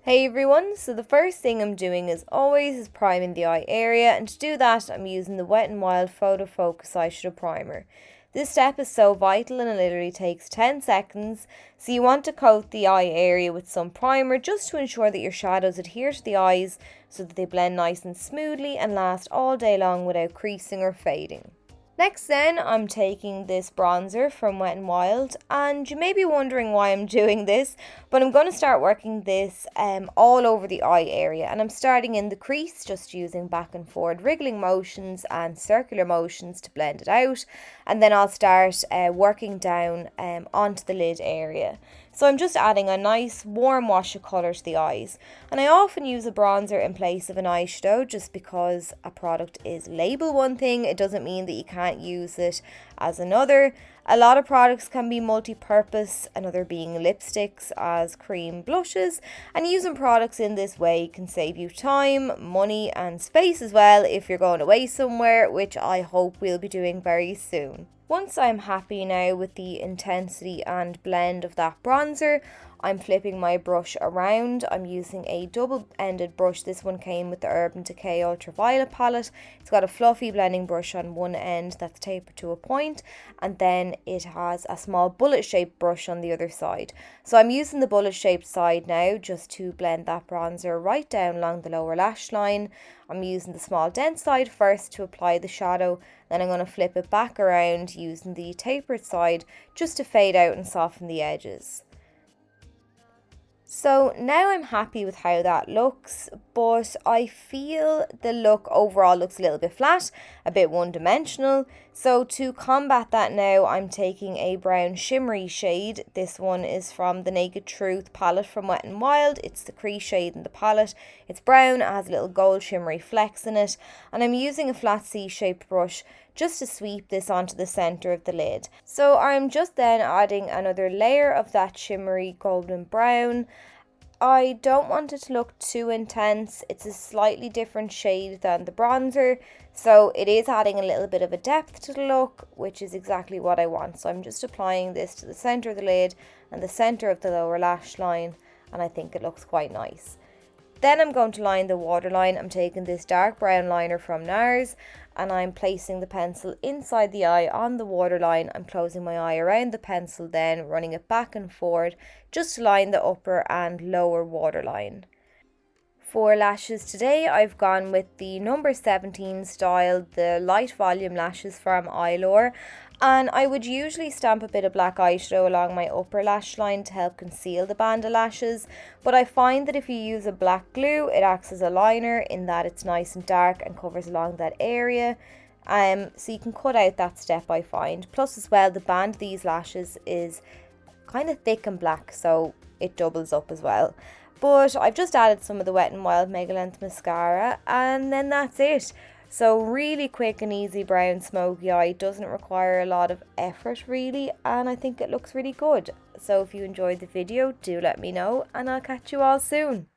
Hey everyone, so the first thing I'm doing as always is priming the eye area, and to do that I'm using the Wet n Wild Photo Focus Eyeshadow Primer. This step is so vital and it literally takes 10 seconds, so you want to coat the eye area with some primer just to ensure that your shadows adhere to the eyes so that they blend nice and smoothly and last all day long without creasing or fading. Next then, I'm taking this bronzer from Wet n Wild, and you may be wondering why I'm doing this, but I'm going to start working this all over the eye area, and I'm starting in the crease, just using back and forward wriggling motions and circular motions to blend it out, and then I'll start working down onto the lid area. So I'm just adding a nice warm wash of colour to the eyes, and I often use a bronzer in place of an eyeshadow just because a product is labeled one thing, it doesn't mean that you can't use it as another. A lot of products can be multi-purpose, another being lipsticks as cream blushes, and using products in this way can save you time, money and space as well if you're going away somewhere, which I hope we'll be doing very soon. Once I'm happy now with the intensity and blend of that bronzer, I'm flipping my brush around. I'm using a double-ended brush. This one came with the Urban Decay Ultraviolet palette. It's got a fluffy blending brush on one end that's tapered to a point, and then it has a small bullet-shaped brush on the other side. So I'm using the bullet-shaped side now just to blend that bronzer right down along the lower lash line. I'm using the small dense side first to apply the shadow, then I'm going to flip it back around using the tapered side just to fade out and soften the edges. So now I'm happy with how that looks, but I feel the look overall looks a little bit flat, a bit one-dimensional. So to combat that now, I'm taking a brown shimmery shade. This one is from the Naked Truth palette from Wet n Wild. It's the crease shade in the palette. It's brown, it has a little gold shimmery flecks in it, and I'm using a flat C-shaped brush just to sweep this onto the center of the lid. So I'm just then adding another layer of that shimmery golden brown. I don't want it to look too intense. It's a slightly different shade than the bronzer, so it is adding a little bit of a depth to the look, which is exactly what I want. So I'm just applying this to the center of the lid and the center of the lower lash line, and I think it looks quite nice. Then I'm going to line the waterline. I'm taking this dark brown liner from NARS, and I'm placing the pencil inside the eye on the waterline. I'm closing my eye around the pencil, then running it back and forward just to line the upper and lower waterline. For lashes today, I've gone with the number 17 style, the light volume lashes from Eyelure, and I would usually stamp a bit of black eyeshadow along my upper lash line to help conceal the band of lashes, but I find that if you use a black glue, it acts as a liner in that it's nice and dark and covers along that area. So you can cut out that step, I find. Plus as well, the band of these lashes is kind of thick and black, so it doubles up as well. But I've just added some of the Wet n Wild Mega Length Mascara, and then that's it. So really quick and easy brown smoky eye, doesn't require a lot of effort really, and I think it looks really good. So if you enjoyed the video, do let me know, and I'll catch you all soon.